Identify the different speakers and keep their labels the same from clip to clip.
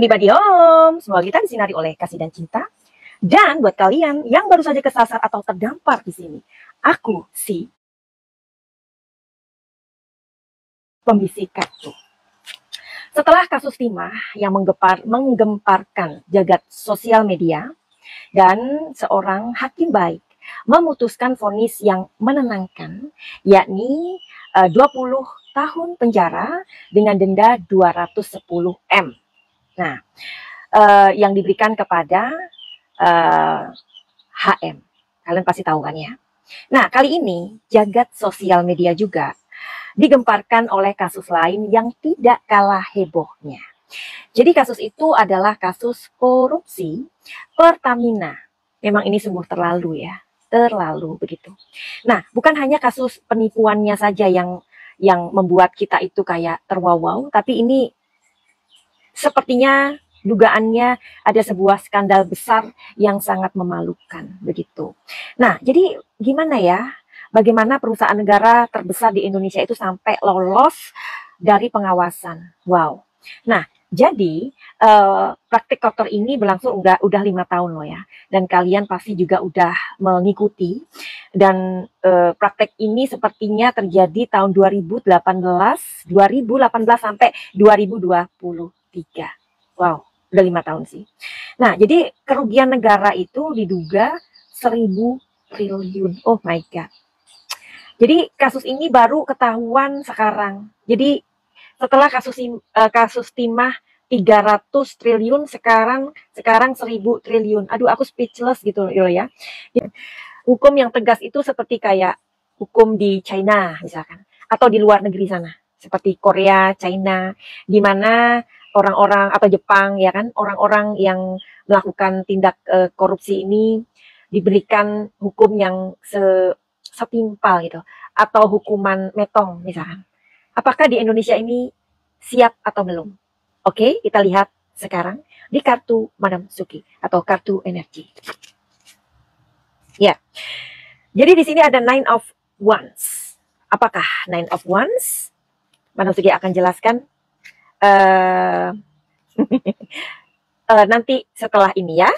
Speaker 1: Anybody home? Semoga kita disinari oleh kasih dan cinta. Dan buat kalian yang baru saja kesasar atau terdampar di sini, aku si pembisik kartu. Setelah kasus timah yang menggemparkan jagat sosial media dan seorang hakim baik memutuskan vonis yang menenangkan, yakni 20 tahun penjara dengan denda 210 M. Nah, yang diberikan kepada HM. Kalian pasti tahu kan ya. Nah, kali ini jagat sosial media juga digemparkan oleh kasus lain yang tidak kalah hebohnya. Jadi kasus itu adalah kasus korupsi Pertamina. Memang ini sungguh terlalu ya, terlalu begitu. Nah, bukan hanya kasus penipuannya saja yang membuat kita itu kayak terwawau, tapi ini sepertinya dugaannya ada sebuah skandal besar yang sangat memalukan begitu. Nah, jadi gimana ya? Bagaimana perusahaan negara terbesar di Indonesia itu sampai lolos dari pengawasan? Wow. Nah, jadi praktik kotor ini berlangsung udah 5 tahun loh ya. Dan kalian pasti juga udah mengikuti. Dan praktek ini sepertinya terjadi tahun 2018 sampai 2023. Wow, udah 5 tahun sih. Nah, jadi kerugian negara itu diduga 1.000 triliun. Oh my God. Jadi kasus ini baru ketahuan sekarang. Jadi setelah kasus timah 300 triliun sekarang 1.000 triliun. Aduh, aku speechless gitu loh ya. Hukum yang tegas itu seperti kayak hukum di China misalkan, atau di luar negeri sana, seperti Korea, China, di mana orang-orang atau Jepang ya kan, orang-orang yang melakukan tindak korupsi ini diberikan hukum yang setimpal gitu, atau hukuman metong misalkan. Apakah di Indonesia ini siap atau belum? Oke, kita lihat sekarang di kartu Madam Suki atau kartu energi. Ya, jadi di sini ada Nine of Wands. Apakah Nine of Wands? Madam Suki akan jelaskan nanti setelah ini ya.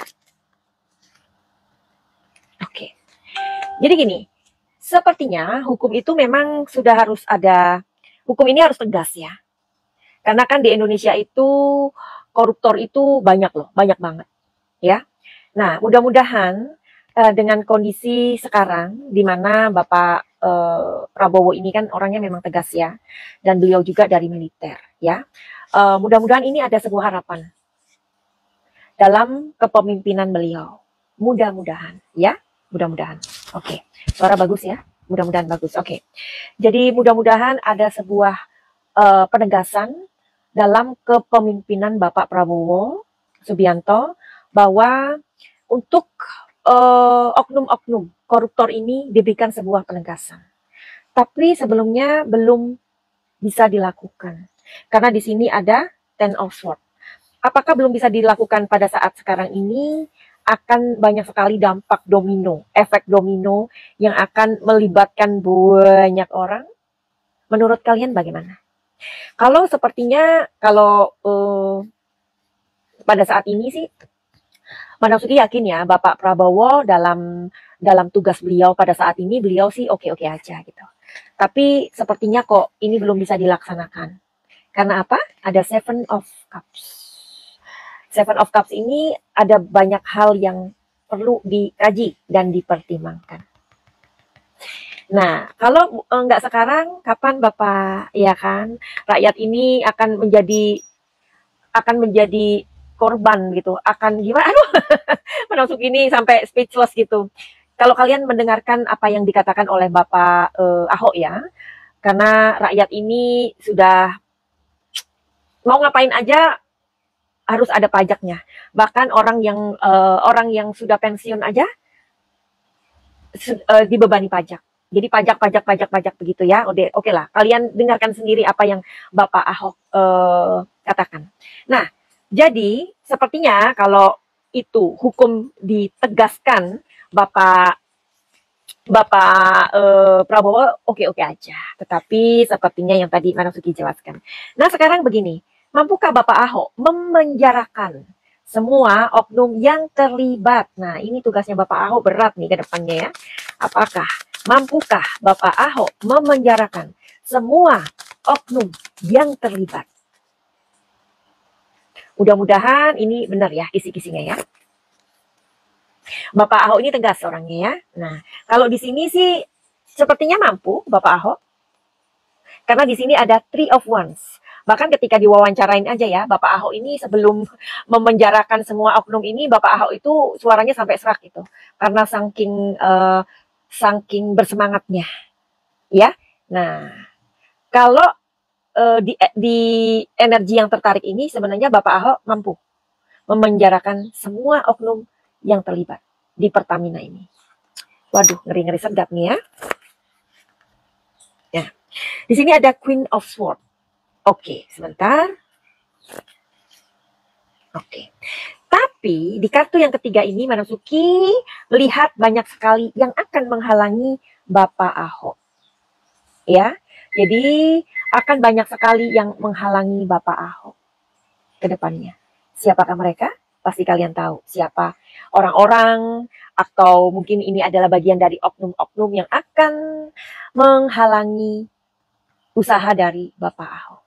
Speaker 1: Oke, jadi gini. Sepertinya hukum itu memang sudah harus ada, hukum ini harus tegas ya. Karena kan di Indonesia itu koruptor itu banyak loh, banyak banget ya. Nah, mudah-mudahan dengan kondisi sekarang di mana Bapak Prabowo ini kan orangnya memang tegas ya, dan beliau juga dari militer ya. Mudah-mudahan ini ada sebuah harapan dalam kepemimpinan beliau. Mudah-mudahan ya, mudah-mudahan. Oke, suara bagus ya, mudah-mudahan bagus. Oke, jadi mudah-mudahan ada sebuah penegasan dalam kepemimpinan Bapak Prabowo Subianto bahwa untuk oknum-oknum koruptor ini diberikan sebuah penegasan. Tapi sebelumnya belum bisa dilakukan karena di sini ada Ten of Swords. Apakah belum bisa dilakukan pada saat sekarang ini? Akan banyak sekali dampak domino, efek domino yang akan melibatkan banyak orang. Menurut kalian bagaimana? Kalau sepertinya, kalau pada saat ini sih, Madam Suki yakin ya, Bapak Prabowo dalam tugas beliau pada saat ini, beliau sih oke-oke aja gitu. Tapi sepertinya kok ini belum bisa dilaksanakan. Karena apa? Ada Seven of Cups. Seven of Cups ini ada banyak hal yang perlu dikaji dan dipertimbangkan. Nah, kalau nggak sekarang, kapan Bapak, ya kan, rakyat ini akan menjadi korban gitu, akan gimana? Aduh, masuk ini sampai speechless gitu. Kalau kalian mendengarkan apa yang dikatakan oleh Bapak Ahok ya, karena rakyat ini sudah mau ngapain aja harus ada pajaknya. Bahkan orang yang sudah pensiun aja dibebani pajak. Jadi pajak begitu ya. Oke lah, kalian dengarkan sendiri apa yang Bapak Ahok katakan. Nah, jadi sepertinya kalau itu hukum ditegaskan, Bapak Prabowo oke-oke aja. Tetapi sepertinya yang tadi Madam Suki jelaskan. Nah, sekarang begini. Mampukah Bapak Ahok memenjarakan semua oknum yang terlibat? Nah, ini tugasnya Bapak Ahok berat nih ke depannya ya. Mampukah Bapak Ahok memenjarakan semua oknum yang terlibat? Mudah-mudahan ini benar ya kisi-kisinya ya. Bapak Ahok ini tegas orangnya ya. Nah, kalau di sini sih sepertinya mampu Bapak Ahok. Karena di sini ada three of wands. Bahkan ketika diwawancarain aja ya, Bapak Ahok ini sebelum memenjarakan semua oknum ini, Bapak Ahok itu suaranya sampai serak gitu. Karena saking bersemangatnya, ya. Nah, kalau di energi yang tertarik ini sebenarnya Bapak Ahok mampu memenjarakan semua oknum yang terlibat di Pertamina ini. Waduh, ngeri-ngeri sedap nih ya. Ya, di sini ada Queen of Swords. Oke, sebentar. Oke. Tapi di kartu yang ketiga ini, Madam Suki melihat banyak sekali yang akan menghalangi Bapak Ahok. Ya, jadi akan banyak sekali yang menghalangi Bapak Ahok ke depannya. Siapakah mereka? Pasti kalian tahu siapa orang-orang, atau mungkin ini adalah bagian dari oknum-oknum yang akan menghalangi usaha dari Bapak Ahok.